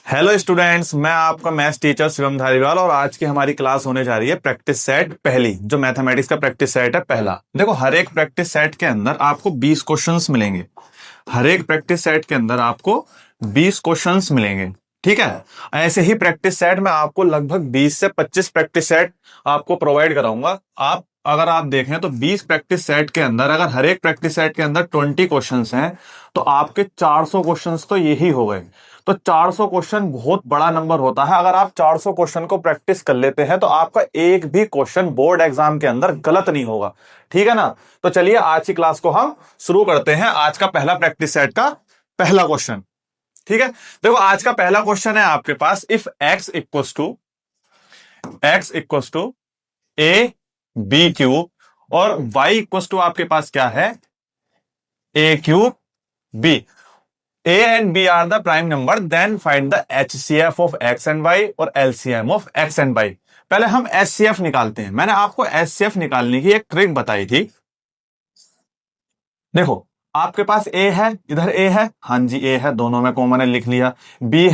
Hello students, मैं आपका maths teacher Shivam Dhariwal और आज की हमारी क्लास होने जा रही है प्रैक्टिस सेट पहली, जो मैथमेटिक्स का प्रैक्टिस सेट है पहला। देखो, हर एक प्रैक्टिस सेट के अंदर आपको 20 क्वेश्चंस मिलेंगे। हर एक प्रैक्टिस सेट के अंदर आपको 20 क्वेश्चंस मिलेंगे। ठीक है, ऐसे ही प्रैक्टिस सेट में आपको लगभग 20 से 25 प्रैक्टिस सेट आपको प्रोवाइड कराऊंगा। अगर आप देखें तो 20 प्रैक्टिस सेट के अंदर अगर हर एक प्रैक्टिस सेट के अंदर 20 क्वेश्चंस हैं तो आपके 400 क्वेश्चंस तो यही हो गए। तो 400 क्वेश्चन बहुत बड़ा नंबर होता है। अगर आप 400 क्वेश्चन को प्रैक्टिस कर लेते हैं तो आपका एक भी क्वेश्चन बोर्ड एग्जाम के अंदर गलत नहीं होगा। ठीक है ना। तो चलिए आज की क्लास को हम शुरू करते हैं। आज का पहला प्रैक्टिस सेट का पहला क्वेश्चन। ठीक है, देखो आज का पहला क्वेश्चन है आपके पास, if x equals to A B cube और y इक्वस टू आपके पास क्या है, A cube B. A and B are the prime number, then find the HCF of x and y और LCM of x and y। पहले हम HCF निकालते हैं। मैंने आपको HCF निकालने की एक ट्रिक बताई थी। देखो, आपके पास A है, इधर A है, हाँ जी A है, दोनों में कॉमन है, लिख लिया। B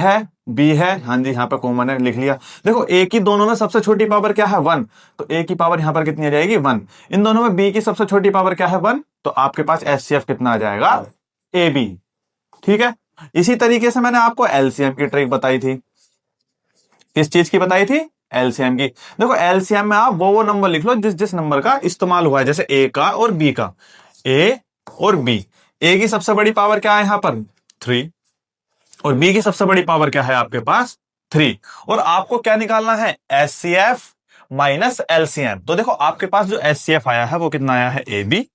है, हाँ जी यहाँ पे कॉमन है, लिख लिया। देखो A की दोनों में सबसे छोटी पावर क्या है, 1, तो A की पावर यहां पर कितनी आ जाएगी, 1। इन दोनों में B की सबसे छोटी पावर क्या है, 1, तो आपके पास HCF कितना आ जाएगा, AB। ठीक है, इसी तरीके से मैंने आपको एलसीएम की ट्रिक बताई थी। किस चीज की बताई थी, एलसीएम की। देखो एलसीएम में आप वो नंबर लिख लो जिस जिस नंबर का इस्तेमाल हुआ है, जैसे ए का और बी का। ए और बी, ए की सबसे बड़ी पावर क्या है यहां पर, 3, और बी की सबसे बड़ी पावर क्या है आपके पास, 3। और आपको क्या निकालना है, एचसीएफ माइनस एलसीएम। तो देखो आपके पास जो एचसीएफ आया है वो कितना आया है, ए बी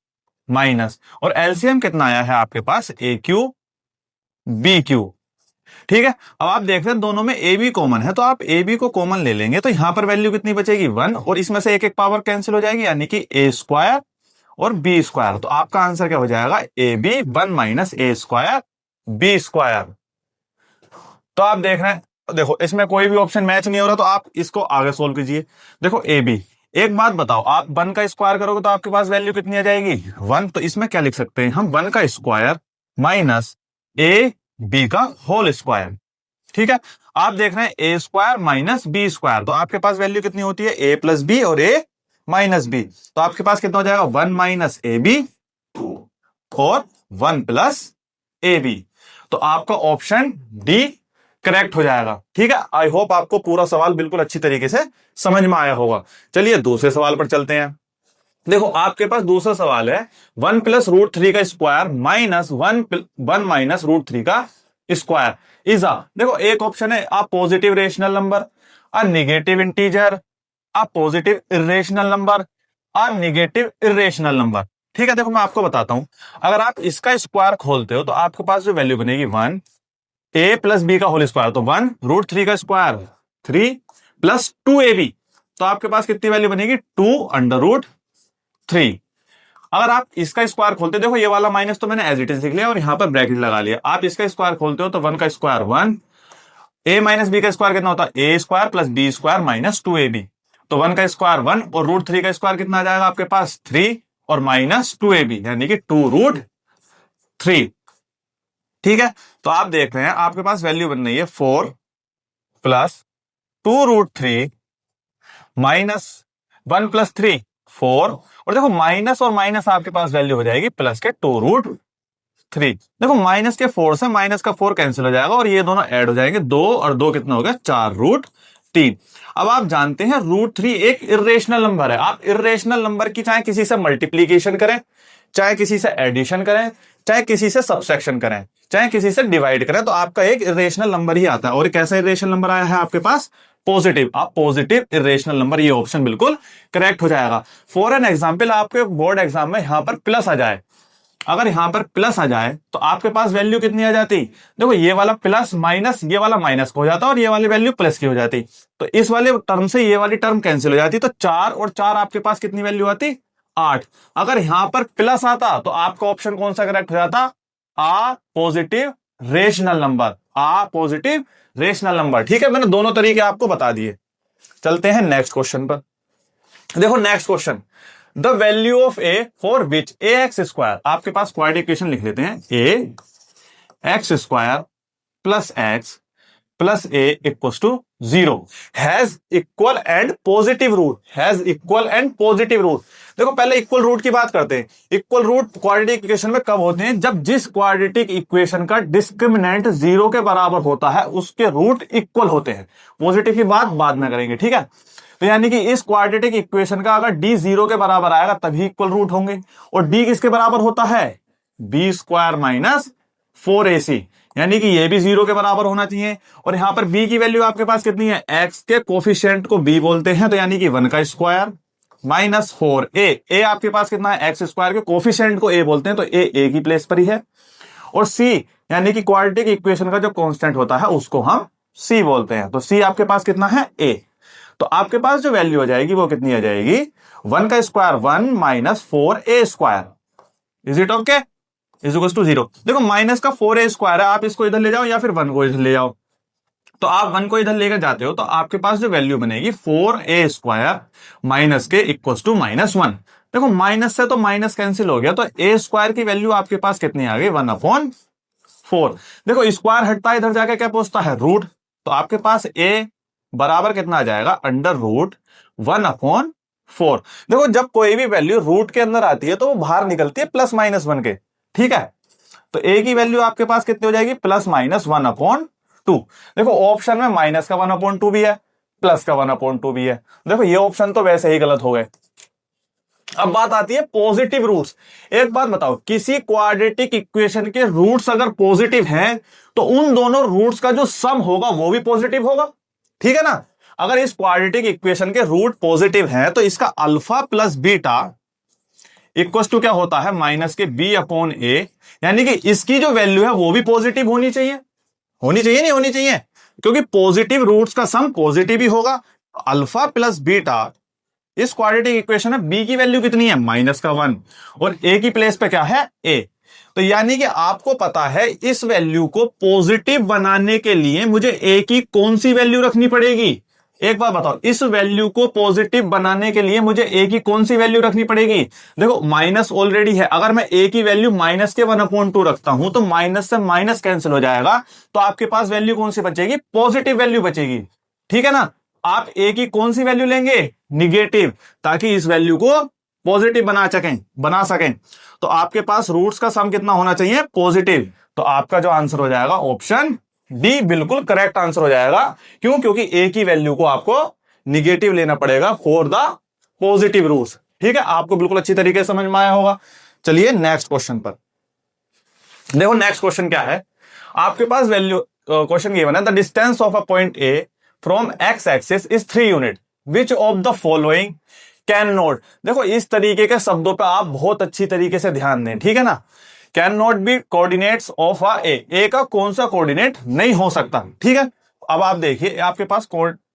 माइनस, और एलसीएम कितना आया है आपके पास, ए क्यू बी क्यू। ठीक है, अब आप देख रहे हैं दोनों में ए बी कॉमन है, तो आप ए बी को कॉमन ले लेंगे तो यहां पर वैल्यू कितनी बचेगी, 1, और इसमें से एक एक पावर कैंसिल हो जाएगी, यानी कि ए स्क्वायर और बी स्क्वायर। तो आपका आंसर क्या हो जाएगा, A B 1 minus A square B square. तो आप देख रहे हैं, देखो इसमें कोई भी ऑप्शन मैच नहीं हो रहा, तो आप इसको आगे सोल्व कीजिए। देखो ए बी, एक बात बताओ, आप 1 का स्क्वायर करोगे तो आपके पास वैल्यू कितनी आ जाएगी, 1। तो इसमें क्या लिख सकते हैं हम, 1 का स्क्वायर माइनस ए बी का होल स्क्वायर। ठीक है, आप देख रहे हैं ए स्क्वायर माइनस बी स्क्वायर, तो आपके पास वैल्यू कितनी होती है, ए प्लस बी और ए माइनस बी। तो आपके पास कितना हो जाएगा, 1 माइनस ए बी और 1 प्लस ए बी। तो आपका ऑप्शन डी करेक्ट हो जाएगा। ठीक है, आई होप आपको पूरा सवाल बिल्कुल अच्छी तरीके से समझ में आया होगा। चलिए दूसरे सवाल पर चलते हैं। देखो आपके पास दूसरा सवाल है, 1 प्लस रूट 3 का स्क्वायर माइनस 1 माइनस रूट 3 का स्क्वायर इज अ। देखो एक ऑप्शन है a positive rational number, a negative integer, a positive irrational number, a negative irrational number. ठीक है, देखो मैं आपको बताता हूं, अगर आप इसका स्क्वायर खोलते हो तो आपके पास जो वैल्यू बनेगी 1 ए प्लस बी का होल स्क्वायर, तो 1 रूट 3 का स्क्वायर 3 प्लस 2ab, तो आपके पास कितनी वैल्यू बनेगी, 2 अंडर रूट 3। अगर आप इसका स्क्वायर खोलते, देखो ये वाला माइनस तो मैंने एज इट इज लिख लिया और यहां पर ब्रैकेट लगा लिया। आप इसका स्क्वायर खोलते हो तो 1 का स्क्वायर 1, ए माइनस बी का स्क्वायर कितना होता है, A square plus B square minus 2ab। तो 1 का स्क्वायर 1 और रूट 3 का स्क्वायर कितना आ जाएगा आपके पास, 3 और माइनस 2ab, यानी कि 2 रूट 3। ठीक है, तो आप देख रहे हैं आपके पास वैल्यू बन रही है 4 प्लस 2 रूट 3 माइनस 1 प्लस 3 4, और देखो माइनस और माइनस आपके पास वैल्यू हो जाएगी प्लस के 2 रूट 3। देखो माइनस के 4 से माइनस का 4 कैंसिल हो जाएगा और ये दोनों ऐड हो जाएंगे, 2 और 2 कितना हो गया, 4 रूट 3। अब आप जानते हैं रूट 3 एक इरेशनल नंबर है। आप इरेशनल नंबर की चाहे किसी से मल्टीप्लीकेशन करें, चाहे किसी से एडिशन करें, चाहे किसी से सबसेक्शन करें, चाहे किसी से डिवाइड करें, तो आपका एक इरेशनल नंबर ही आता है। और कैसा इरेशनल नंबर आया है आपके पास, पॉजिटिव। आप पॉजिटिव इरेशनल नंबर, ये ऑप्शन बिल्कुल करेक्ट हो जाएगा। फॉर एन एग्जांपल, आपके बोर्ड एग्जाम में यहां पर प्लस आ जाए, अगर यहां पर प्लस आ जाए तो आपके पास वैल्यू कितनी आ जाती, देखो ये वाला प्लस माइनस, ये वाला माइनस हो जाता और ये वाली वैल्यू प्लस की हो जाती, तो इस वाले टर्म से ये वाली टर्म कैंसिल हो जाती, तो 4 और 4 आपके पास कितनी वैल्यू आती, 8। अगर यहां पर प्लस आता तो आपका ऑप्शन कौन सा करेक्ट हो जाता, आ पॉजिटिव रेशनल नंबर, आ पॉजिटिव रेशनल नंबर। ठीक है, मैंने दोनों तरीके आपको बता दिए। चलते हैं नेक्स्ट क्वेश्चन पर। देखो next question, the value of A for which A X square, आपके पास क्वाड्रेटिक इक्वेशन लिख लेते हैं, A X square plus X plus A equals to 0 has equal and positive root, has equal and positive root. देखो पहले equal root की बात करते हैं। इक्वल रूट क्वाड्रेटिक इक्वेशन में कब होते हैं? जब जिस क्वाड्रेटिक इक्वेशन का डिस्क्रिमिनेंट 0 के बराबर होता है उसके रूट इक्वल होते हैं। पॉजिटिव की बात बाद में करेंगे, ठीक है। तो यानी कि इस क्वाड्रेटिक इक्वेशन का अगर डी 0 के बराबर आएगा तभी इक्वल रूट होंगे। और डी किसके बराबर होता है? बी स्क्वायर माइनस 4ac, यानी कि ये भी 0 के बराबर होना चाहिए। और यहां पर b की वैल्यू आपके पास कितनी है? x के कोफिशिएंट को b बोलते हैं, तो यानी कि 1 का स्क्वायर माइनस 4a। आपके पास कितना है? x स्क्वायर के कोफिशिएंट को a बोलते हैं, तो a की प्लेस पर ही है। और c यानी कि क्वाड्रेटिक इक्वेशन का जो कांस्टेंट होता है उसको हम c बोलते हैं, तो c आपके पास कितना है? a। तो आपके पास जो वैल्यू आ जाएगी वो कितनी आ जाएगी? 1 का square 1 minus 4a square. Is it okay? Is equal to 0। देखो माइनस का 4a स्क्वायर है, आप इसको इधर ले जाओ या फिर 1 को इधर ले जाओ। तो आप 1 को इधर लेकर जाते हो तो आपके पास जो वैल्यू बनेगी 4a स्क्वायर माइनस के इक्वल टू -1। देखो माइनस से तो माइनस कैंसिल हो गया, तो a स्क्वायर की वैल्यू आपके पास कितनी आ गई? 1/4। देखो स्क्वायर हटता है, इधर जाके क्या पहुंचता है? रूट। तो आपके पास a बराबर कितना आ जाएगा? Under root 1/4। देखो जब कोई भी वैल्यू रूट के अंदर आती है तो वो बाहर निकलती है +-1 के, ठीक है। तो a की वैल्यू आपके पास कितनी हो जाएगी? +-1/2। देखो ऑप्शन में माइनस का 1/2 भी है, प्लस का 1/2 भी है। देखो ये ऑप्शन तो वैसे ही गलत हो गए। अब बात आती है पॉजिटिव रूट्स। एक बात बताओ, किसी क्वाड्रेटिक इक्वेशन के रूट्स अगर पॉजिटिव हैं तो उन दोनों रूट्स का जो सम होगा वो भी पॉजिटिव होगा, ठीक है ना। अगर इस क्वाड्रेटिक इक्वेशन के रूट पॉजिटिव हैं तो इसका alpha plus beta equal to क्या होता है? माइनस के b/a, यानी कि इसकी जो वैल्यू है वो भी पॉजिटिव होनी चाहिए। होनी चाहिए नहीं होनी चाहिए? क्योंकि पॉजिटिव रूट्स का सम पॉजिटिव ही होगा। अल्फा प्लस बीटा इस क्वाड्रेटिक इक्वेशन में b की वैल्यू कितनी है? -1, और a की प्लेस पे क्या है? a। तो यानी कि आपको पता है इस वैल्यू को पॉजिटिव बनाने के लिए मुझे a की कौन सी वैल्यू रखनी पड़ेगी? एक बात बताओ, इस वैल्यू को पॉजिटिव बनाने के लिए मुझे a की कौन सी वैल्यू रखनी पड़ेगी? देखो माइनस ऑलरेडी है, अगर मैं a की वैल्यू माइनस के 1/2 रखता हूं तो माइनस से माइनस कैंसिल हो जाएगा, तो आपके पास वैल्यू कौन सी बचेगी? पॉजिटिव वैल्यू बचेगी, ठीक है ना। आप a की कौन सी वैल्यू लेंगे? निगेटिव, ताकि इस वैल्यू को पॉजिटिव बना सकें। तो आपके पास रूट्स का सम कितना होना चाहिए? पॉजिटिव। तो आपका जो आंसर हो जाएगा ऑप्शन डी बिल्कुल करेक्ट आंसर हो जाएगा। क्यों? क्योंकि a की वैल्यू को आपको निगेटिव लेना पड़ेगा फॉर द पॉजिटिव रूट्स, ठीक है। आपको बिल्कुल अच्छी तरीके से समझ में आया होगा। चलिए नेक्स्ट क्वेश्चन पर देखो। नेक्स्ट क्वेश्चन क्या है? आपके पास वैल्यू क्वेश्चन गिवन है, the distance of a point a from x axis is 3 unit, which of the following can not. देखो इस तरीके के शब्दों पर आप बहुत अच्छी तरीके से ध्यान दें, ठीक है ना। Can not be coordinates of A का कौन सा कोऑर्डिनेट नहीं हो सकता, ठीक है। अब आप देखिए आपके पास कोऑर्डिनेट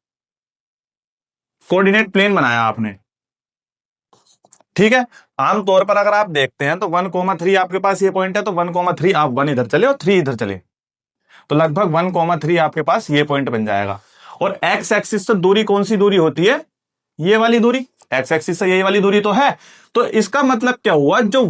प्लेन बनाया आपने, ठीक है। आमतौर पर अगर आप देखते हैं तो 1,3 आपके पास ये पॉइंट है, तो 1,3 आप 1 इधर चले और 3 इधर चले, तो लगभग 1,3 आपके पास ये पॉइंट बन जाएगा। और एक्स एक्सिस से दूरी कौन सी दूरी होती है? ये वाली दूरी। एक्स एक्सिस से ये वाली दूरी तो है, तो इसका मतलब क्या हुआ? जो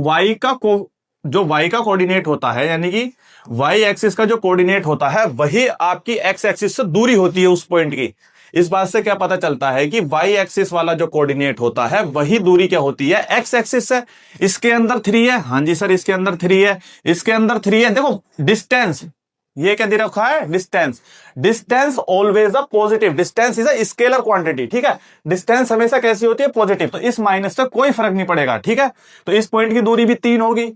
y का कोऑर्डिनेट होता है, यानी कि y एक्सिस का जो कोऑर्डिनेट होता है वही आपकी x एक्सिस से दूरी होती है उस पॉइंट की। इस बात से क्या पता चलता है कि y एक्सिस वाला जो कोऑर्डिनेट होता है वही दूरी क्या होती है? x एक्सिस से। इसके अंदर 3 है, हाँ जी सर इसके अंदर 3 है, इसके अंदर 3 है। देखो डिस्टेंस ये क्या दे रखा है? Distance always a positive, distance is a scalar quantity, ठीक है। डिस्टेंस हमेशा कैसी होती है? पॉजिटिव। तो इस माइनस से कोई फर्क नहीं पड़ेगा, ठीक है। तो इस पॉइंट की दूरी भी 3 होगी,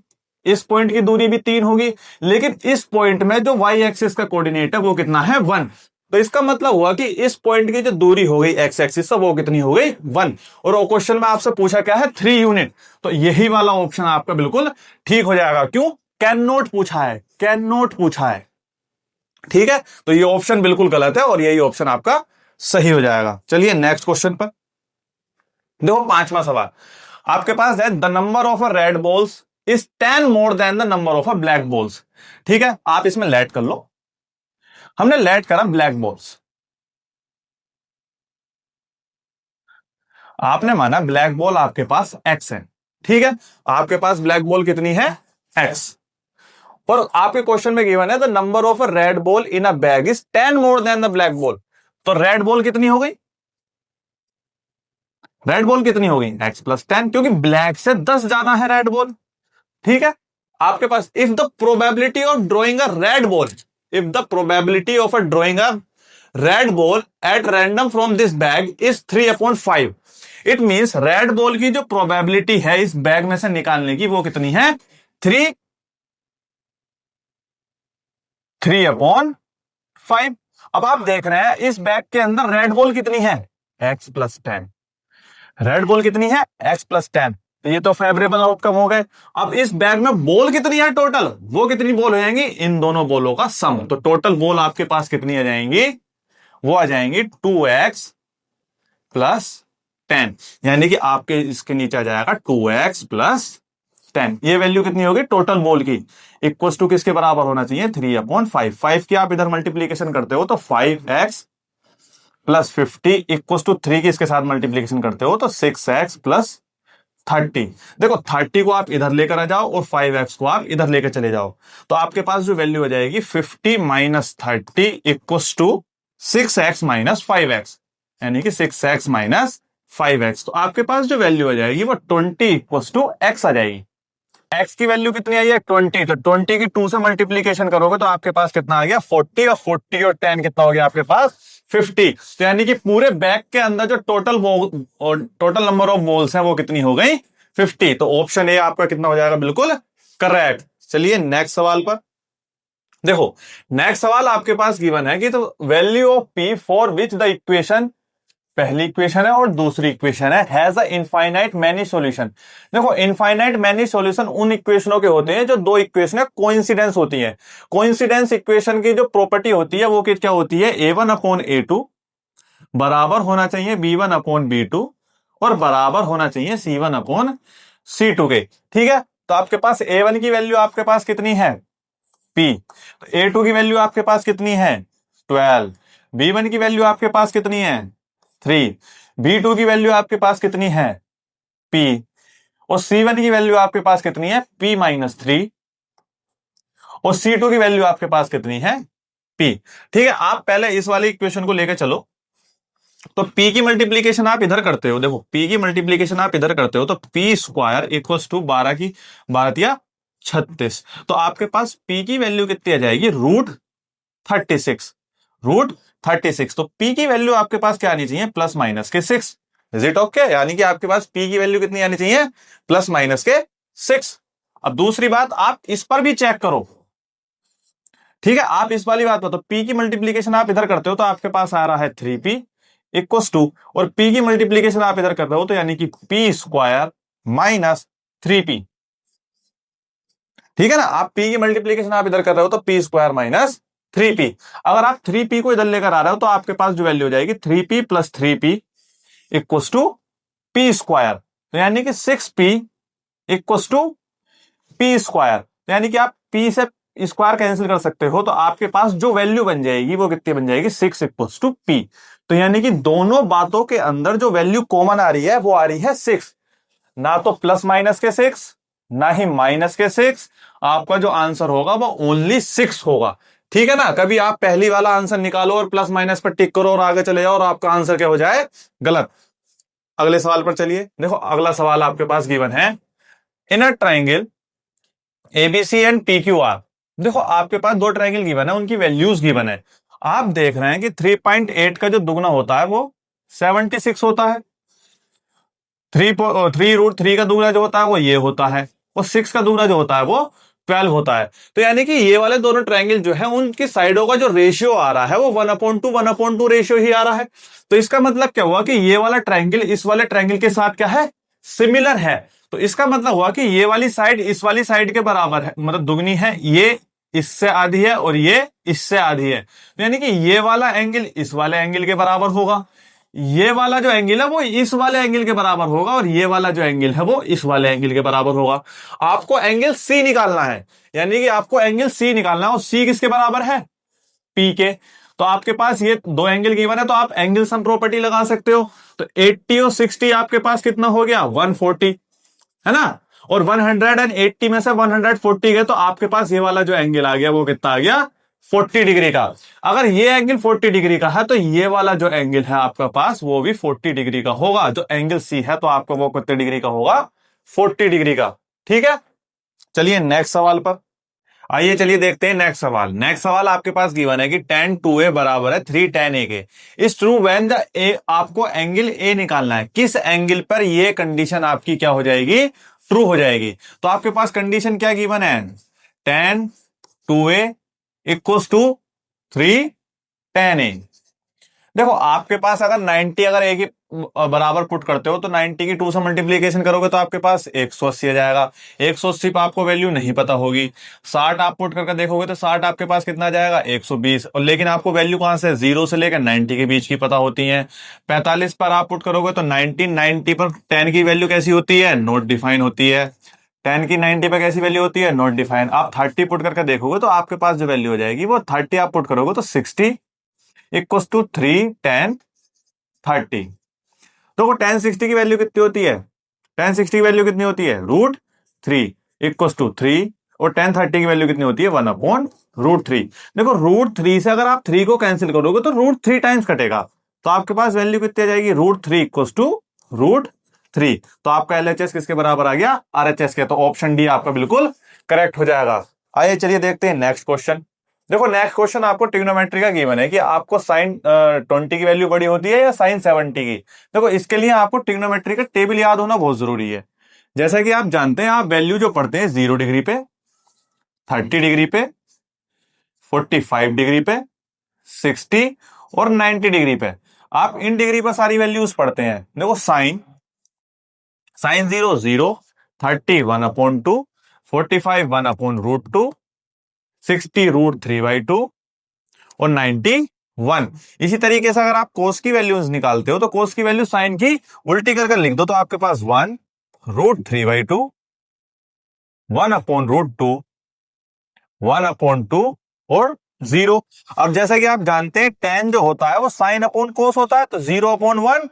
इस पॉइंट की दूरी भी 3 होगी, लेकिन इस पॉइंट में जो y एक्सिस का कोऑर्डिनेट है वो कितना है? 1। तो इसका मतलब हुआ कि इस पॉइंट की जो दूरी हो गई x एक्सिस से वो कितनी हो गई? 1। और क्वेश्चन में आपसे पूछा क्या है? 3 यूनिट। तो यही वाला ऑप्शन आपका बिल्कुल ठीक हो जाएगा। क्यों? कैन नॉट पूछा है, कैन नॉट पूछा है, ठीक है। तो ये ऑप्शन बिल्कुल गलत है और यही ऑप्शन आपका सही हो जाएगा। चलिए नेक्स्ट क्वेश्चन पर देखो। 5वां सवाल आपके पास है, the number of a red balls is 10 more than the number of a black balls, ठीक है। आप इसमें लेट कर लो, हमने लेट करा ब्लैक बॉल्स, आपने माना ब्लैक बॉल आपके पास x है, ठीक है। आपके पास ब्लैक बॉल कितनी है? x। और आपके क्वेश्चन में गिवन है the number of a red ball in a bag is 10 more than the black ball. तो रेड बॉल कितनी हो गई? रेड बॉल कितनी हो गई? x प्लस 10, क्योंकि ब्लैक से 10 ज्यादा है रेड बॉल। ठीक है, आपके पास if the probability of drawing a red ball, if the probability of drawing a red ball at random from this bag is 3/5, it means red ball की जो प्रोबेबिलिटी है इस बैग में से निकालने की वो कितनी है? 3/5। अब आप देख रहे हैं इस बैग के अंदर रेड बॉल कितनी है? x plus 10। रेड बॉल कितनी है? x plus 10। तो ये तो फेवरेबल आउटकम हो गए। अब इस बैग में बॉल कितनी है टोटल? वो कितनी बॉल हो जाएंगी? इन दोनों बॉलों का सम। तो टोटल बॉल आपके पास कितनी आ जाएंगी? वो आ जाएंगी 2x प्लस 10, यानी कि आपके इसके नीचे आ जाएगा 2x प्लस 10। ये वैल्यू कितनी होगी टोटल बॉल की? इक्वल टू किसके बराबर होना चाहिए? 3/5। 5 की आप इधर मल्टीप्लीकेशन करते हो तो 5x प्लस 50 इक्वल टू 3 की इसके साथ मल्टीप्लीकेशन करते हो तो 6x प्लस 30। देखो 30 को आप इधर लेकर आ जाओ और 5x को आप इधर लेकर चले जाओ, तो आपके पास जो वैल्यू हो जाएगी 50 minus 30 equal to 6x minus 5x, यानी कि 6x माइनस 5x। तो आपके पास जो वैल्यू आ जाएगी वो 20 इक्वल टू x आ जाएगी। x की वैल्यू कितनी आई है? 20। तो 20 की 2 से मल्टीप्लीकेशन करोगे तो आपके पास कितना आ गया? 40। और 40 और 10 कितना हो गया आपके पास? 50। तो यानी कि पूरे बैग के अंदर जो टोटल नंबर ऑफ बॉल्स हैं वो कितनी हो गई? 50। तो ऑप्शन ए आपका कितना हो जाएगा? बिल्कुल करेक्ट। चलिए नेक्स्ट सवाल पर देखो। नेक्स्ट सवाल आपके पास गिवन है कि तो value of p for which the equation, पहली इक्वेशन है और दूसरी इक्वेशन है, has a infinite many solution. देखो इनफाइनाइट मैनी सॉल्यूशन उन इक्वेशनों के होते हैं जो दो इक्वेशन कोइंसिडेंस होती है। कोइंसिडेंस इक्वेशन की जो प्रॉपर्टी होती है वो क्या होती है? a1/a2 बराबर होना चाहिए b1/b2 और बराबर होना चाहिए c1/c2 के। ठीक है, तो आपके पास a1 की वैल्यू आपके पास कितनी है? p। तो a2 की वैल्यू आपके पास कितनी है? 12। b1 की वैल्यू आपके पास कितनी है? 3। b2 की वैल्यू आपके पास कितनी है? p। और c1 की वैल्यू आपके पास कितनी है? p minus 3। और c2 की वैल्यू आपके पास कितनी है? p। ठीक है, आप पहले इस वाले इक्वेशन को लेकर चलो। तो p की मल्टीप्लीकेशन आप इधर करते हो, देखो p की मल्टीप्लीकेशन आप इधर करते हो तो p स्क्वायर इक्वल टू 12 की 12 36। तो आपके पास p की वैल्यू कितनी आ जाएगी? √36। तो p की वैल्यू आपके पास क्या आनी चाहिए? प्लस माइनस के 6। Is it okay? यानी कि आपके पास p की वैल्यू कितनी आनी चाहिए? प्लस माइनस के 6। अब दूसरी बात आप इस पर भी चेक करो। ठीक है, आप इस वाली बात बताओ, p की मल्टीप्लीकेशन आप इधर करते हो तो आपके पास आ रहा है 3p इक्वल टू, और p की मल्टीप्लीकेशन आप इधर कर रहे हो तो यानी कि p स्क्वायर माइनस 3p। ठीक है ना, आप p की मल्टीप्लीकेशन आप इधर कर रहे हो तो p स्क्वायर माइनस 3p। अगर आप 3p को इधर लेकर आ रहे हो तो आपके पास जो वैल्यू हो जाएगी 3p plus 3p equal to p square, तो यानी कि 6p equal to p square. तो यानी कि आप p से स्क्वायर कैंसिल कर सकते हो, तो आपके पास जो वैल्यू बन जाएगी वो कितनी बन जाएगी? 6 इक्वल टू p। तो यानी कि दोनों बातों के अंदर जो वैल्यू कॉमन आ रही है वो आ रही है 6, ना तो प्लस माइनस के 6 ना ही माइनस के 6। आपका जो आंसर होगा वो ओनली 6 होगा। ठीक है ना, कभी आप पहली वाला आंसर निकालो और प्लस माइनस पर टिक करो और आगे चले जाओ और आपका आंसर क्या हो जाए? गलत। अगले सवाल पर चलिए। देखो अगला सवाल आपके पास गिवन है in a triangle ABC and PQR। देखो आपके पास दो ट्राइंगल गिवन है, उनकी वैल्यूज गिवन है। आप देख रहे हैं कि 3.8 का जो दुगना होता है वो 76 होता है, 3√3 का दुगना जो होता है वो ये होता है, और 6 का दुगना जो होता है वो 12 होता है। तो यानी कि ये वाले दोनों ट्रायंगल जो है उनकी साइडों का जो रेशियो आ रहा है वो 1/2 रेशियो ही आ रहा है। तो इसका मतलब क्या हुआ कि ये वाला ट्रायंगल इस वाले ट्रायंगल के साथ क्या है? सिमिलर है। तो इसका मतलब हुआ कि ये वाली साइड इस वाली साइड के बराबर है, मतलब दुगनी है, ये इससे आधी है और ये इससे आधी है। तो यानी कि ये वाला एंगल इस वाले एंगल के बराबर होगा, ये वाला जो एंगल है वो इस वाले एंगल के बराबर होगा, और ये वाला जो एंगल है वो इस वाले एंगल के बराबर होगा। आपको एंगल सी निकालना है, यानी कि आपको एंगल सी निकालना है, और सी किसके बराबर है? पी के। तो आपके पास ये दो एंगल गिवन है तो आप एंगल सम प्रॉपर्टी लगा सकते हो। तो 80 और 60 आपके पास कितना हो गया? 140, है ना। और 180 में से 140 गए तो आपके पास ये वाला जो एंगल आ गया वो कितना आ गया, 40 डिग्री का। अगर ये एंगल 40 डिग्री का है तो ये वाला जो एंगल है आपका पास वो भी 40 डिग्री का होगा। जो एंगल सी है तो आपका वो कितने डिग्री का होगा, 40 डिग्री का। ठीक है, चलिए नेक्स्ट सवाल पर आइए, चलिए देखते हैं नेक्स्ट सवाल। नेक्स्ट सवाल आपके पास गिवन है कि tan 2a बराबर है 3 tan a के। इस ट्रू व्हेन द ए, आपको एंगल ए निकालना है, किस एंगल पर ये कंडीशन आपकी क्या हो जाएगी, ट्रू हो जाएगी। तो आपके पास कंडीशन क्या गिवन है, tan 2a equals to 3 tan a। देखो आपके पास अगर 90 अगर ए की बराबर पुट करते हो तो 90 की 2 से मल्टीप्लीकेशन करोगे तो आपके पास 180 आ जाएगा। 180 पर आपको वैल्यू नहीं पता होगी। 60 आप पुट करके देखोगे तो 60 आपके पास कितना आ जाएगा, 120। और लेकिन आपको वैल्यू कहां से, 0 से लेकर 90 के बीच की पता होती है। 45 पर आप पुट करोगे तो 90 पर tan की वैल्यू कैसी होती है, नॉट डिफाइन होती है। tan की 90 पर कैसी वैल्यू होती है, नॉट डिफाइन। आप 30 पुट करके देखोगे तो आपके पास जो वैल्यू हो जाएगी वो 30 आप पुट करोगे तो 60 इक्वल्स टू 3 tan 30। तो tan 60 की वैल्यू कितनी होती है, tan 60 की वैल्यू कितनी होती है, √3 इक्वल्स टू 3। और tan 30 की वैल्यू कितनी होती है, 1/√3। देखो √3 से अगर आप 3 को कैंसिल करोगे तो √3 टाइम्स कटेगा, तो आपके पास वैल्यू कितनी आ जाएगी, √3 इक्वल्स टू √3। तो आपका LHS किसके बराबर आ गया, RHS के। तो ऑप्शन डी आपका बिल्कुल करेक्ट हो जाएगा। आइए चलिए देखते हैं नेक्स्ट क्वेश्चन। देखो नेक्स्ट क्वेश्चन आपको ट्रिग्नोमेट्री का गिवन है कि आपको sin 20 की वैल्यू बड़ी होती है या sin 70 की। देखो इसके लिए आपको ट्रिग्नोमेट्री का टेबल याद होना बहुत जरूरी है। जैसा कि आप जानते हैं, आप वैल्यू जो पढ़ते हैं 0 डिग्री पे, 30 डिग्री पे, 45 डिग्री पे, 60 और 90 डिग्री पे, आप इन डिग्री पर सारी वैल्यूज पढ़ते हैं। देखो sin 0 0, 30 1/2, 45 1/√2, 60 √3/2 और 90 1। इसी तरीके से अगर आप कोस की वैल्यूज निकालते हो तो कोस की वैल्यू साइन की उल्टी करके लिख दो तो आपके पास 1 √3/2, 1/√2, 1/2 और 0। अब जैसा कि आप जानते हैं tan जो होता है वो साइन अपॉन कोस होता है, तो 0/1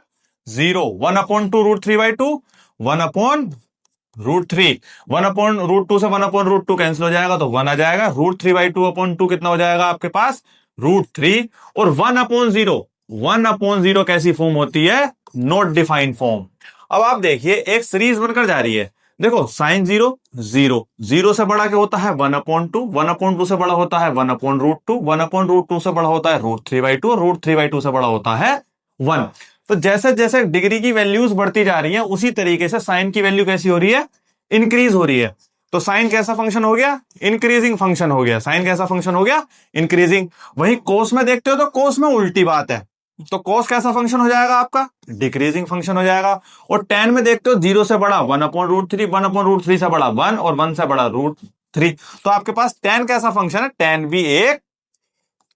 0, 1/2 √3/2, 1/√3, 1/√2 से 1/√2 कैंसिल हो जाएगा तो 1 आ जाएगा। √3/2/2 कितना हो जाएगा आपके पास, √3। और 1/0, 1/0 कैसी फॉर्म होती है, नॉट डिफाइंड फॉर्म। अब आप देखिए एक सीरीज बनकर जा रही है। देखो sin 0 0, 0 से बड़ा क्या होता है, 1/2, 1/2 से बड़ा होता है 1/√2, 1/√2 से बड़ा होता है √3/2 और √3/2 से बड़ा होता है 1। तो जैसे जैसे डिग्री की वैल्यूज बढ़ती जा रही हैं उसी तरीके से साइन की वैल्यू कैसी हो रही है, इंक्रीज हो रही है। तो साइन कैसा फंक्शन हो गया, इंक्रीजिंग फंक्शन हो गया। साइन कैसा फंक्शन हो गया, इंक्रीजिंग। वही कोस में देखते हो तो कोस में उल्टी बात है, तो कोस कैसा फंक्शन हो जाएगा आपका, डिक्रीजिंग फंक्शन हो जाएगा। और tan में देखते हो 0 से बड़ा 1/√3, 1/√3 से बड़ा 1 और 1 से बड़ा √3। तो आपके पास tan कैसा फंक्शन है, tan भी एक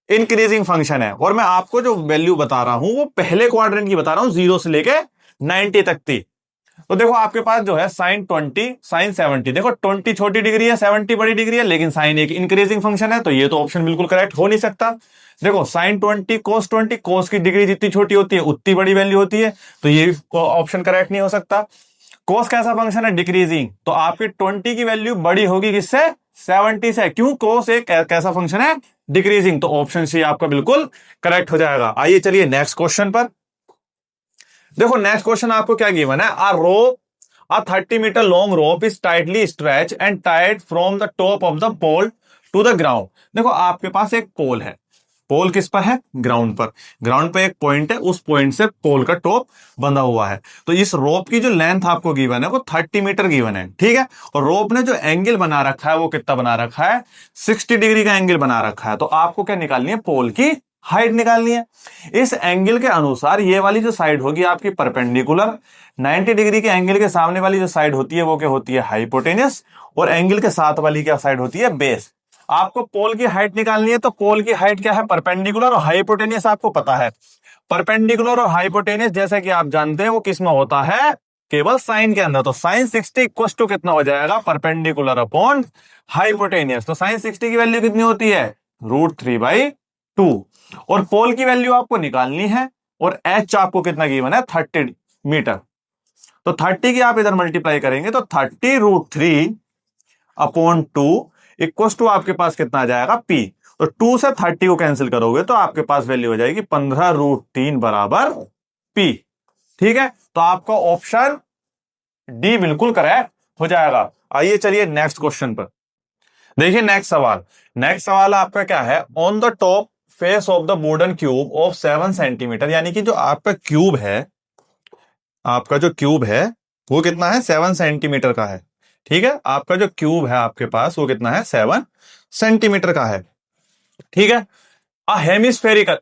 इंक्रीजिंग फंक्शन है। और मैं आपको जो वैल्यू बता रहा हूं वो पहले क्वाड्रेंट की बता रहा हूं, 0 से लेके 90 तक थी। तो देखो आपके पास जो है sin 20 sin 70, देखो 20 छोटी डिग्री है, 70 बड़ी डिग्री है, लेकिन sin एक इंक्रीजिंग फंक्शन है, तो ये तो ऑप्शन बिल्कुल करेक्ट हो नहीं सकता। देखो sin 20 cos 20, cos की डिग्री जितनी छोटी होती है उतनी बड़ी वैल्यू होती है, तो ये ऑप्शन करेक्ट नहीं हो सकता। cos कैसा फंक्शन है, डिक्रीजिंग, तो आपकी 20 की वैल्यू बड़ी होगी किससे, 70 से। क्यों, cos एक कैसा फंक्शन है, डिक्रीजिंग। तो ऑप्शन सी आपका बिल्कुल करेक्ट हो जाएगा। आइए चलिए नेक्स्ट क्वेश्चन पर। देखो नेक्स्ट क्वेश्चन आपको क्या गिवन है, a 30 meter long rope is tightly stretched and tied from the top of the pole to the ground। देखो आपके पास एक पोल है, पोल किस पर है, ग्राउंड पर। ग्राउंड पर एक पॉइंट है, उस पॉइंट से पोल का टॉप बंधा हुआ है। तो इस रोप की जो लेंथ आपको गिवन है वो 30 मीटर गिवन है, ठीक है। और रोप ने जो एंगल बना रखा है वो कितना बना रखा है, 60 डिग्री का एंगल बना रखा है। तो आपको क्या निकालनी है, पोल की हाइट निकालनी है। इस एंगल के अनुसार ये वाली जो साइड होगी आपकी परपेंडिकुलर, 90 डिग्री के एंगल के सामने वाली जो साइड होती है वो क्या होती है, हाइपोटेनियस। और एंगल के साथ वाली क्या साइड होती है, बेस। आपको पोल की हाइट निकालनी है, तो पोल की हाइट क्या है, परपेंडिकुलर और हाइपोटेनियस आपको पता है। परपेंडिकुलर और हाइपोटेनियस जैसा कि आप जानते हैं वो किस में होता है, केवल साइन के अंदर। तो साइन 60 इक्वल टू कितना हो जाएगा, परपेंडिकुलर अपॉन हाइपोटेनियस। तो साइन 60 की वैल्यू कितनी होती है, √3/2। और पोल की वैल्यू आपको निकालनी है और एच आपको कितना गिवन है, 30 मीटर। तो 30 की आप इधर मल्टीप्लाई करेंगे तो 30√3/2 इक्वल टू आपके पास कितना आ जाएगा P। तो 2 से 30 को कैंसिल करोगे तो आपके पास वैल्यू हो जाएगी 15√3 बराबर P। ठीक है, तो आपका ऑप्शन डी बिल्कुल करेक्ट हो जाएगा। आइए चलिए नेक्स्ट क्वेश्चन पर देखिए। नेक्स्ट सवाल आपका क्या है, on the top face of the wooden cube of 7 centimetre, यानी कि जो आपका क्यूब है, आपका जो क्यूब है वो कितना है, 7 सेंटीमीटर का है। ठीक है, आपका जो क्यूब है आपके पास वो कितना है, 7 सेंटीमीटर का है। ठीक है,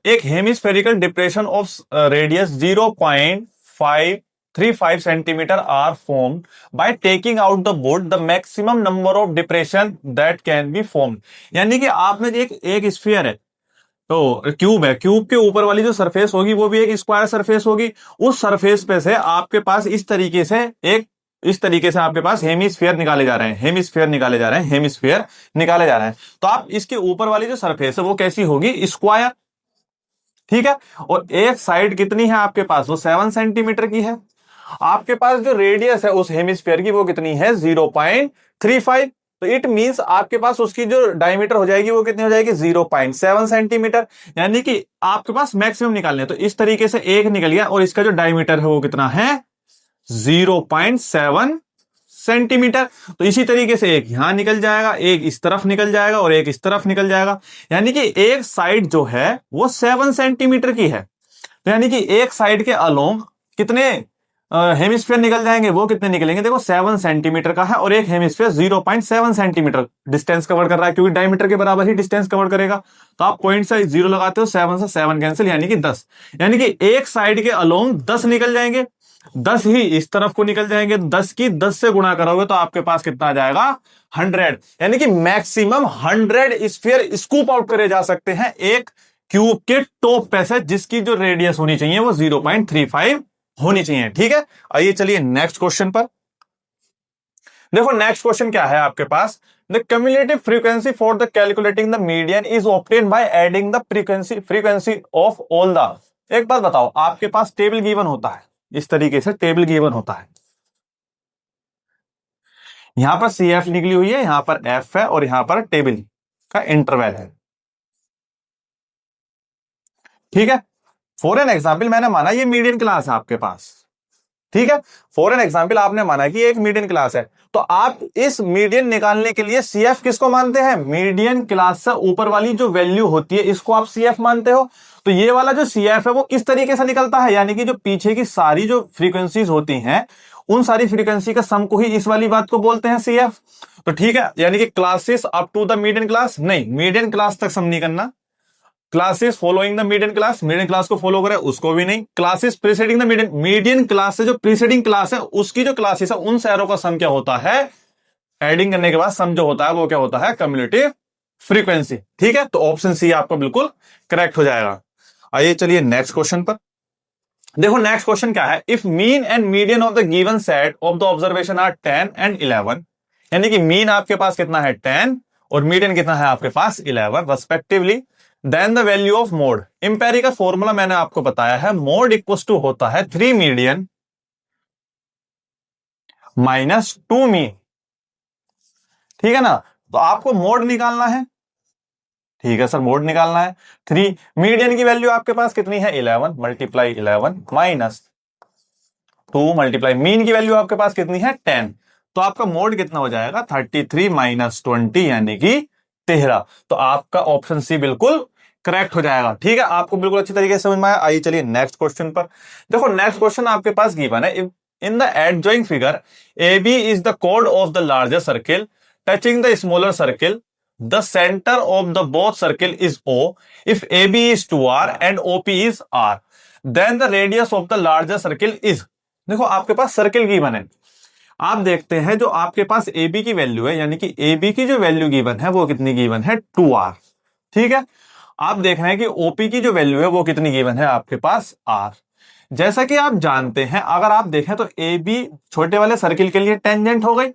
एक hemispherical depression of radius 0.535 centimetre are formed by taking out the wood, the maximum number of depression that can be formed. यानी कि आपने एक स्फीयर है, तो क्यूब है, क्यूब के ऊपर वाली जो सरफेस होगी वो भी एक स्क्वायर सरफेस होगी। उस सरफेस पे से आपके पास इस तरीके से आपके पास हेमिस्फीयर निकाले जा रहे हैं, हेमिस्फीयर निकाले जा रहे हैं। तो आप इसके ऊपर वाली जो सरफेस है वो कैसी होगी, स्क्वायर। ठीक है, और एक साइड कितनी है आपके पास, वो 7 सेंटीमीटर की है। आपके पास जो रेडियस है उस हेमिस्फीयर की वो कितनी है, 0.35। तो इट मींस आपके पास उसकी जो डायमीटर हो जाएगी वो कितनी हो जाएगी, 0.7 सेंटीमीटर। यानी कि आपके पास मैक्सिमम निकालने हैं। तो इस तरीके से एक निकल गया और इसका जो डायमीटर है वो कितना है, 0.7 सेंटीमीटर। तो इसी तरीके से एक यहां निकल जाएगा, एक इस तरफ निकल जाएगा और एक इस तरफ निकल जाएगा। यानी कि एक साइड जो है वो 7 सेंटीमीटर की है। तो यानी कि एक साइड के अलोंग कितने हेमिस्फीयर निकल जाएंगे, वो कितने निकलेंगे, देखो 7 सेंटीमीटर का है और एक हेमिस्फीयर 0.7 सेंटीमीटर डिस्टेंस कवर कर रहा है, क्योंकि डायमीटर के बराबर ही डिस्टेंस कवर करेगा। तो आप पॉइंट से 0 लगाते हो, 7 से 7 कैंसिल, यानी कि 10। यानी कि एक साइड के अलोंग 10 निकल जाएंगे, 10 ही इस तरफ को निकल जाएंगे। 10 की 10 से गुणा करोगे तो आपके पास कितना आ जाएगा, 100। यानी कि मैक्सिमम 100 स्फीयर स्कूप आउट करे जा सकते हैं एक क्यूब के टॉप पे से, जिसकी जो रेडियस होनी चाहिए वो 0.35 होनी चाहिए। ठीक है, आइए चलिए नेक्स्ट क्वेश्चन पर। देखो नेक्स्ट क्वेश्चन क्या है आपके पास, the cumulative frequency for the calculating the median is obtained by adding the frequency of all the. एक बात बताओ, आपके पास टेबल गिवन होता है, इस तरीके से टेबल गिवन होता है। यहां पर CF निकली हुई है, यहां पर F है और यहां पर टेबल का इंटरवल है। ठीक है, फॉर एन एग्जाम्पल मैंने माना ये मीडियन क्लास है आपके पास। ठीक है, फॉर एन एग्जाम्पल आपने माना कि एक मीडियन क्लास है, तो आप इस मीडियन निकालने के लिए CF किसको मानते हैं, मीडियन क्लास से ऊपर वाली जो वैल्यू होती है इसको आप CF मानते हो। तो ये वाला जो CF है वो किस तरीके से निकलता है, यानी कि जो पीछे की सारी जो फ्रीक्वेंसीज होती हैं उन सारी फ्रीक्वेंसी का सम को ही इस वाली बात को बोलते हैं CF। तो ठीक है, यानी कि classes up to the median class नहीं, मीडियन क्लास तक सम नहीं करना। Classes following the median class को फॉलो करे उसको भी नहीं। Classes preceding the median class से जो प्रीसीडिंग क्लास है उसकी जो क्लासेस है उन सारों का सम क्या होता है, एडिंग करने के बाद सम जो होता है वो क्या होता है, क्यूमुलेटिव फ्रीक्वेंसी। ठीक है, तो ऑप्शन सी आपका बिल्कुल करेक्ट हो जाएगा। आइए चलिए नेक्स्ट क्वेश्चन पर। देखो नेक्स्ट क्वेश्चन क्या है, if mean and median of the given set of the observation are 10 and 11, यानी कि मीन आपके पास कितना है 10 और मीडियन कितना है आपके पास 11 respectively, then the value of mode. Empirical formula मैंने आपको बताया है, मोड इक्वल टू होता है 3 मीडियन माइनस 2 मीन। ठीक है ना, तो आपको मोड निकालना है। ठीक है सर, मोड निकालना है। 3 मीडियन की वैल्यू आपके पास कितनी है, 11 मल्टीप्लाई 11 माइनस 2 मल्टीप्लाई मीन की वैल्यू आपके पास कितनी है 10। तो आपका मोड कितना हो जाएगा, 33 माइनस 20 यानी कि 13। तो आपका ऑप्शन सी बिल्कुल करेक्ट हो जाएगा। ठीक है, आपको बिल्कुल अच्छी तरीके से समझ में आया। आइए चलिए नेक्स्ट क्वेश्चन पर। देखो नेक्स्ट क्वेश्चन आपके पास गिवन है, in the adjoining figure AB is the कोड of the larger circle touching the smaller circle, the centre of the both circle is O, इफ AB is 2R and OP is R, then the radius of the larger circle is। देखो आपके पास circle given है, आप देखते हैं जो आपके पास AB की वैल्यू है, यानी कि AB की जो वैल्यू गिवन है वो कितनी गिवन है 2R। ठीक है, आप देख रहे हैं कि OP की जो वैल्यू है वो कितनी गिवन है आपके पास R। जैसा कि आप जानते हैं, अगर आप देखें तो AB छोटे वाले सर्किल के लिए टेंजेंट हो गई,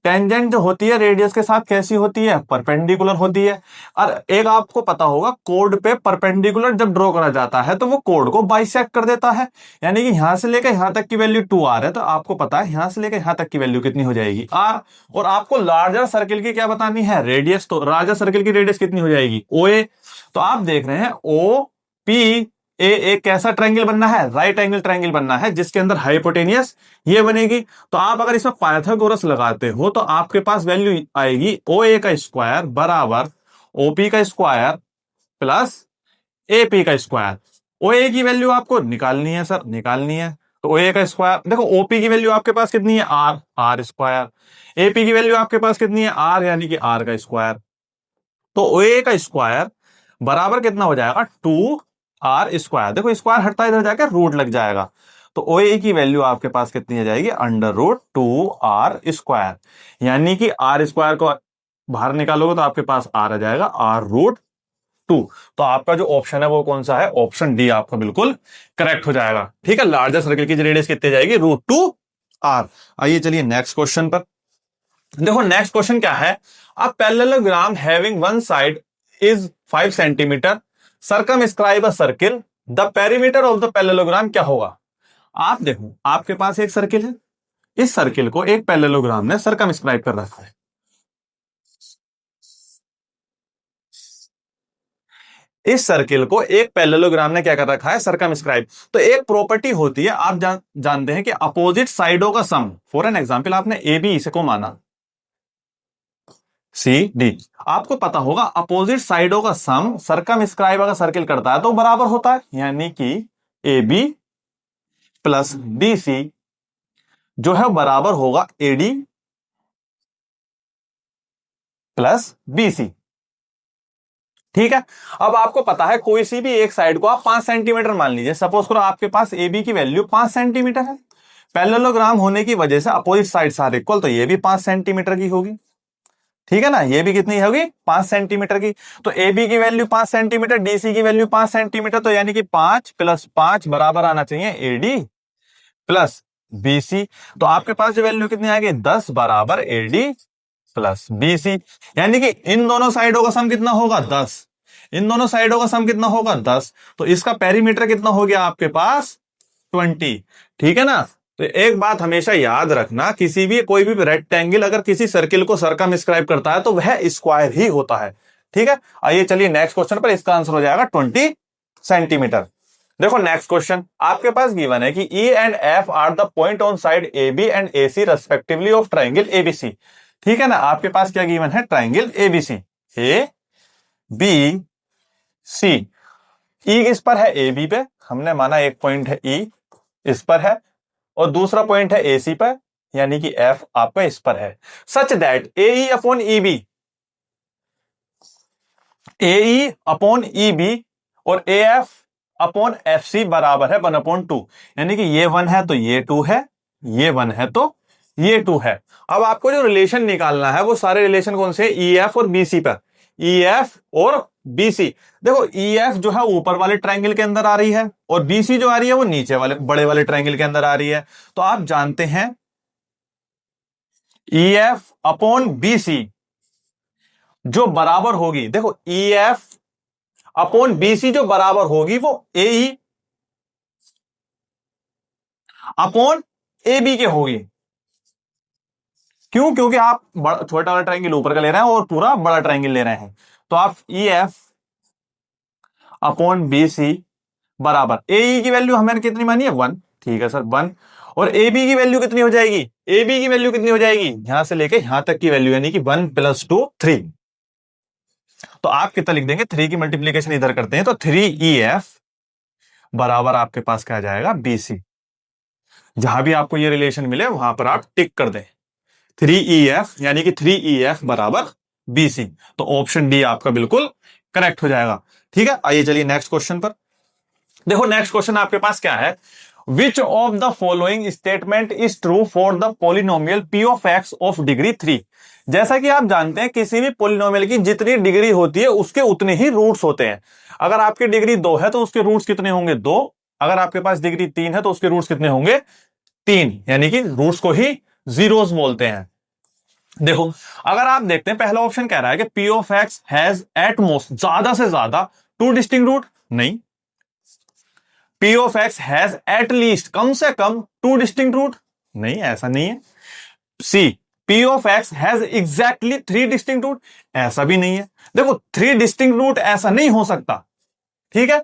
टेंजेंट जो होती है रेडियस के साथ कैसी होती है, परपेंडिकुलर होती है। और एक आपको पता होगा कोड पे परपेंडिकुलर जब ड्रॉ करा जाता है तो वो कोड को बाइसेक्ट कर देता है, यानी कि यहां से लेकर यहां तक की वैल्यू 2r है, तो आपको पता है यहां से लेकर यहां तक की वैल्यू कितनी हो जाएगी, r। और आपको लार्जर सर्किल की क्या बतानी है, रेडियस। तो लार्जर सर्किल की रेडियस कितनी हो जाएगी, OA। तो आप देख रहे हैं OP एक कैसा ट्रायंगल बनना है, राइट एंगल ट्रायंगल बनना है, जिसके अंदर हाइपोटेनियस ये बनेगी। तो आप अगर इसमें पाइथागोरस लगाते हो तो आपके पास वैल्यू आएगी OA का स्क्वायर बराबर OP का स्क्वायर प्लस AP का स्क्वायर। OA की वैल्यू आपको निकालनी है सर, निकालनी है। तो OA का स्क्वायर, देखो OP की वैल्यू आपके पास कितनी है, R स्क्वायर। AP की वैल्यू आपके पास कितनी है, R, यानी कि R का स्क्वायर। तो OA का स्क्वायर बराबर कितना हो जाएगा, 2r स्क्वायर। देखो स्क्वायर हटता है, इधर जाकर रूट लग जाएगा। तो OA की वैल्यू आपके पास कितनी आ जाएगी, √2r स्क्वायर, यानी कि r स्क्वायर को बाहर निकालोगे तो आपके पास r आ जाएगा, r√2। तो आपका जो ऑप्शन है वो कौन सा है, ऑप्शन डी आपका बिल्कुल करेक्ट हो जाएगा। ठीक है, लार्जर सर्किल की रेडियस कितनी जाएगी, √2r। आइए चलिए नेक्स्ट क्वेश्चन पर। देखो नेक्स्ट क्वेश्चन क्या है, a parallelogram having one side is 5 centimetre circumscribe a circle, the perimeter of the parallelogram क्या होगा। आप देखो आपके पास एक सर्किल है, इस सर्किल को एक पैरेललोग्राम ने सर्कमस्क्राइब कर रखा है। इस सर्किल को एक पैरेललोग्राम ने क्या कर रखा है, सर्कमस्क्राइब। तो एक प्रॉपर्टी होती है, आप जानते हैं कि अपोजिट साइडों का सम। फॉर एन एग्जांपल आपने ए बी इसे को माना CD, आपको पता होगा अपोजिट साइडों का सम सर्कमस्क्राइब अगर सर्किल करता है तो बराबर होता है, यानी कि AB प्लस BC जो है बराबर होगा AD प्लस BC। ठीक है, अब आपको पता है कोई सी भी एक साइड को आप 5 सेंटीमीटर मान लीजिए। सपोज करो आपके पास AB की वैल्यू 5 सेंटीमीटर है, पैरेललोग्राम होने की वजह से अपोजिट साइड आर इक्वल, तो ये भी 5 सेंटीमीटर की होगी। ठीक है ना, ये भी कितनी होगी, 5 सेंटीमीटर की। तो AB की वैल्यू 5 सेंटीमीटर, DC की वैल्यू 5 सेंटीमीटर, तो यानी कि 5 + 5 बराबर आना चाहिए AD प्लस BC। तो आपके पास जो वैल्यू कितनी आएगी, 10 बराबर AD प्लस BC, यानी कि इन दोनों साइडों का सम कितना होगा, 10। इन दोनों साइडों का सम कितना होगा, 10। तो इसका पेरीमीटर कितना हो गया आपके पास, 20। ठीक है ना। तो एक बात हमेशा याद रखना, किसी भी कोई भी रेक्टेंगल अगर किसी सर्किल को सर्कमस्क्राइब करता है तो वह स्क्वायर ही होता है। ठीक है, आइए चलिए नेक्स्ट क्वेश्चन पर, इसका आंसर हो जाएगा 20 सेंटीमीटर। देखो नेक्स्ट क्वेश्चन आपके पास गिवन है कि E and F are the point on side AB and AC respectively of triangle ABC। ठीक है ना, आपके पास क्या गिवन है, ट्राइंगल ABC, ABC। E इस पर है AB पे, हमने माना एक पॉइंट है E इस पर है, और दूसरा पॉइंट है AC पर, यानी कि F आपका इस पर है। Such that AE upon EB, AE upon EB और AF अपॉन FC बराबर है 1/2, यानी कि ये 1 है तो ये 2 है, ये 1 है तो ये 2 है। अब आपको जो रिलेशन निकालना है वो सारे रिलेशन कौन से, EF और BC पर, EF और BC। देखो EF जो है ऊपर वाले ट्रायंगल के अंदर आ रही है और BC जो आ रही है वो नीचे वाले बड़े वाले ट्रायंगल के अंदर आ रही है। तो आप जानते हैं EF अपॉन BC जो बराबर होगी, देखो EF अपॉन BC जो बराबर होगी वो AE अपॉन AB के होगी। क्यों, क्योंकि आप छोटा वाला ट्रायंगल ऊपर का ले रहे हैं और पूरा बड़ा ट्रायंगल ले रहे हैं। तो आप EF अपॉन BC बराबर AE की वैल्यू हमें कितनी मानी है, 1। ठीक है सर, 1। और AB की वैल्यू कितनी हो जाएगी, AB की वैल्यू कितनी हो जाएगी, यहां से लेके यहां तक की वैल्यू, यानी कि 1 + 2 3। तो आप कितना लिख देंगे, 3 की मल्टीप्लीकेशन इधर करते हैं तो 3EF बराबर आपके पास क्या आ जाएगा, BC। जहां भी आपको ये रिलेशन मिले वहां पर आप टिक कर दें, 3EF यानी कि 3EF बराबर BC। तो ऑप्शन डी आपका बिल्कुल करेक्ट हो जाएगा। ठीक है, आइए चलिए नेक्स्ट क्वेश्चन पर। देखो नेक्स्ट क्वेश्चन आपके पास क्या है, which of the following statement is true for the polynomial P of X of degree 3। जैसा कि आप जानते हैं किसी भी पॉलिनोमियल की जितनी डिग्री होती है उसके उतने ही रूट्स होते हैं। अगर आपकी डिग्री 2 है तो उसके रूट्स कितने होंगे, 2। अगर आपके पास डिग्री 3 है तो उसके रूट्स कितने होंगे, 3, यानी कि रूट्स को ही जीरोस बोलते हैं। देखो अगर आप देखते हैं पहला ऑप्शन कह रहा है कि P of X has at most ज्यादा से ज्यादा टू डिस्टिंक्ट रूट, नहीं। P of X has at least कम से कम टू डिस्टिंक्ट रूट, नहीं, ऐसा नहीं है। C P of X has exactly three distinct root, ऐसा भी नहीं है। देखो थ्री डिस्टिंक्ट रूट ऐसा नहीं हो सकता, ठीक है।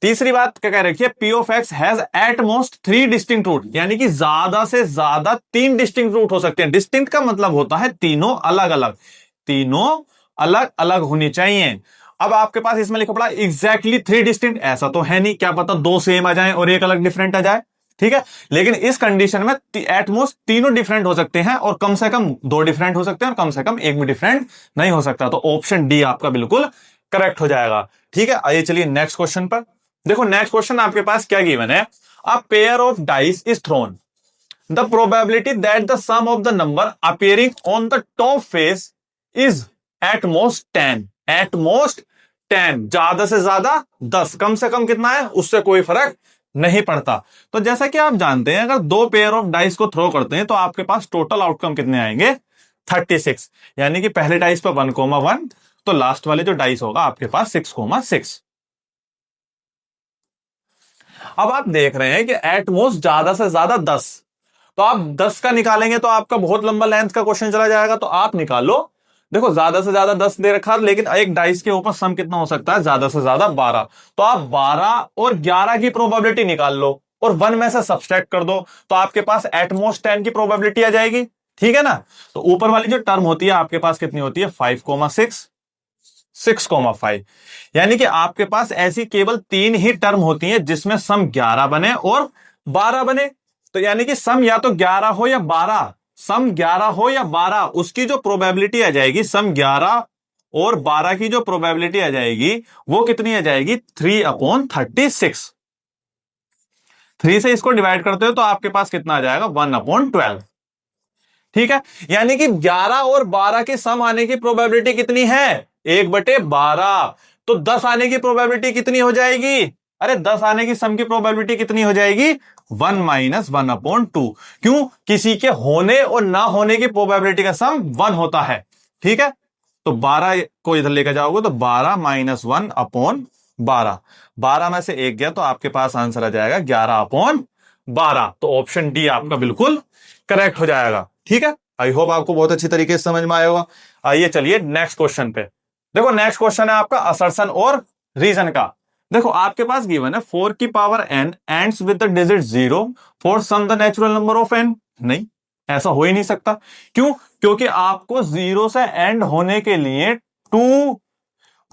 तीसरी बात क्या कह रखी है, P of X has at most three distinct root, यानी कि ज्यादा से ज्यादा तीन डिस्टिंक्ट रूट हो सकते हैं। डिस्टिंक्ट का मतलब होता है तीनों अलग अलग, तीनों अलग अलग होनी चाहिए। अब आपके पास इसमें लिखा पड़ा एग्जैक्टली थ्री डिस्टिंक्ट, ऐसा तो है नहीं, क्या पता दो सेम आ जाए और एक अलग डिफरेंट आ जाए, ठीक है। लेकिन इस कंडीशन में एट मोस्ट तीनों डिफरेंट हो सकते हैं और कम से कम दो डिफरेंट हो सकते हैं और कम से कम एक भी डिफरेंट नहीं हो सकता। तो ऑप्शन डी आपका बिल्कुल करेक्ट हो जाएगा, ठीक है। आइए चलिए नेक्स्ट क्वेश्चन पर। देखो नेक्स्ट क्वेश्चन आपके पास क्या गिवन है, a pair of dice is thrown, the probability that the sum of the number appearing on the top face is at most 10, at most 10, ज्यादा से ज्यादा 10, कम से कम कितना है उससे कोई फर्क नहीं पड़ता। तो जैसा कि आप जानते हैं अगर दो पेयर ऑफ डाइस को थ्रो करते हैं तो आपके पास टोटल आउटकम कितने आएंगे, 36, यानी कि पहले डाइस पर 1,1, तो लास्ट वाले जो डाइस होगा आपके पास 6,6। अब आप देख रहे हैं कि एट मोस्ट ज्यादा से ज्यादा 10, तो आप 10 का निकालेंगे तो आपका बहुत लंबा लेंथ का क्वेश्चन चला जाएगा। तो आप निकालो, देखो ज्यादा से ज्यादा 10 दे रखा, लेकिन एक डाइस के ऊपर सम कितना हो सकता है, ज्यादा से ज्यादा 12। तो आप 12 और 11 की प्रोबेबिलिटी निकाल लो और 1 में से सब्सट्रैक्ट कर दो, तो आपके पास एट मोस्ट 10 की प्रोबेबिलिटी आ जाएगी, ठीक है ना। तो ऊपर वाली जो टर्म होती है आपके पास कितनी होती है, 5,6, 6,5, यानी कि आपके पास ऐसी केवल 3 ही टर्म होती हैं जिसमें सम 11 बने और 12 बने। तो यानी कि सम या तो 11 हो या 12, सम 11 हो या 12, उसकी जो प्रोबेबिलिटी आ जाएगी, सम 11 और 12 की जो प्रोबेबिलिटी आ जाएगी वो कितनी आ जाएगी, 3/36। 3 से इसको डिवाइड करते हो तो आपके पास कितना आ जाएगा, 1/12, ठीक है। यानी कि 11 और 12 के सम आने की प्रोबेबिलिटी कितनी है, 1/12। तो 10 आने की प्रोबेबिलिटी कितनी हो जाएगी, अरे 10 आने की सम की प्रोबेबिलिटी कितनी हो जाएगी, 1 - 1/2। क्यों, किसी के होने और ना होने की प्रोबेबिलिटी का सम 1 होता है, ठीक है। तो 12 को इधर लेकर जाओगे तो 12 - 1/12, 12 में से 1 गया तो आपके पास आंसर आ जाएगा 11/12। तो ऑप्शन डी आपका बिल्कुल करेक्ट हो जाएगा, ठीक है। आई होप आपको बहुत अच्छी तरीके से समझ में आया होगा। आइए चलिए नेक्स्ट क्वेश्चन पे। देखो नेक्स्ट क्वेश्चन है आपका असर्शन और रीजन का। देखो आपके पास गिवन है 4 की power n ends with the digit 0 for some the natural number of n, नहीं, ऐसा हो ही नहीं सकता। क्यों, क्योंकि आपको 0 से एंड होने के लिए 2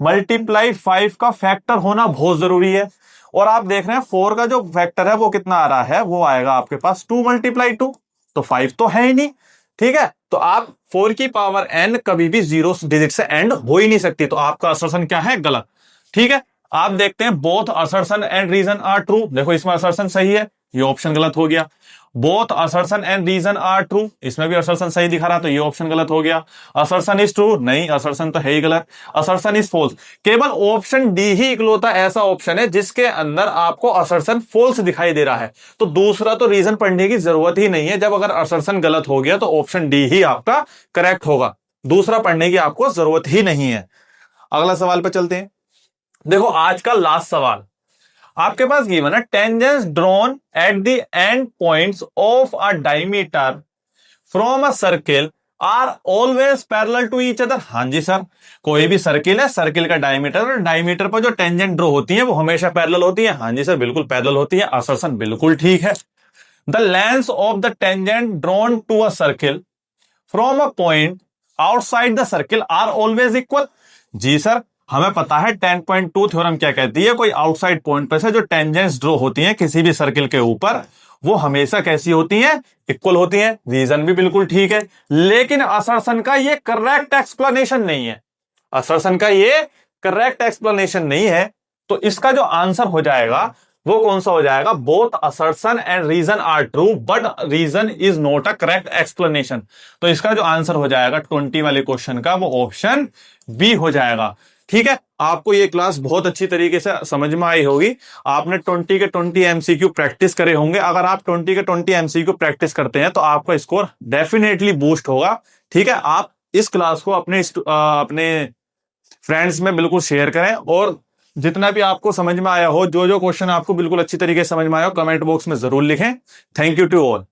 × 5 का फैक्टर होना बहुत जरूरी है। और आप देख रहे हैं 4 का जो फैक्टर है वो कितना आ रहा है, वो आएगा आपके पास 2 × 2, तो 5 तो है ही नहीं, ठीक है। तो आप 4 की पावर n कभी भी 0 डिजिट से एंड हो ही नहीं सकती, तो आपका असर्शन क्या है, गलत, ठीक है। आप देखते हैं both assertion and reason are true, देखो इसमें असर्शन सही है, ये ऑप्शन गलत हो गया। Both assertion and reason are true, इसमें भी असर्शन सही दिखा रहा तो ये ऑप्शन गलत हो गया। असर्शन इज ट्रू, नहीं, असर्शन तो है ही गलत। असर्शन इज फॉल्स, केवल ऑप्शन डी ही इकलौता ऐसा ऑप्शन है जिसके अंदर आपको असर्शन फॉल्स दिखाई दे रहा है। तो दूसरा तो रीजन पढ़ने की जरूरत ही नहीं है, जब अगर असर्शन गलत हो गया तो ऑप्शन डी ही आपका करेक्ट होगा, दूसरा पढ़ने की आपको जरूरत ही नहीं है। अगला सवाल पर चलते हैं। देखो आज का लास्ट सवाल आपके पास गिवन है, tangents drawn at the end points of a diameter from a circle are always parallel to each other. हाँ जी सर, कोई भी सर्किल है, सर्किल का डायमीटर और डायमीटर पर जो टेंजेंट ड्रॉ होती है वो हमेशा पैरेलल होती है। हाँ जी सर, बिल्कुल पैरेलल होती है, असर्शन बिल्कुल ठीक है। The length of the tangent drawn to a circle from a point outside the circle are always equal. जी सर, हमें पता है 10.2 थ्योरम क्या कहती है, कोई आउटसाइड पॉइंट पर से जो टेंजेंट्स ड्रॉ होती हैं किसी भी सर्किल के ऊपर वो हमेशा कैसी होती हैं, इक्वल होती हैं। रीजन भी बिल्कुल ठीक है, लेकिन असर्शन का ये करेक्ट एक्सप्लेनेशन नहीं है, असर्शन का ये करेक्ट एक्सप्लेनेशन नहीं है। तो इसका जो आंसर हो जाएगा वो कौन सा हो जाएगा, both assertion and reason are true but reason is not a correct explanation. तो इसका जो आंसर हो जाएगा 20 वाले क्वेश्चन का वो ऑप्शन बी हो जाएगा। ठीक है, आपको ये क्लास बहुत अच्छी तरीके से समझ में आई होगी। आपने 20 के 20 एमसीक्यू प्रैक्टिस करे होंगे। अगर आप 20 के 20 एमसीक्यू प्रैक्टिस करते हैं तो आपका स्कोर डेफिनेटली बूस्ट होगा। ठीक है, आप इस क्लास को अपने फ्रेंड्स में बिल्कुल शेयर करें, और जितना भी आपको समझ में आया हो, जो जो क्वेश्चन आपको बिल्कुल अच्छी तरीके से समझ में आया हो, कमेंट बॉक्स में जरूर लिखें। Thank you to all.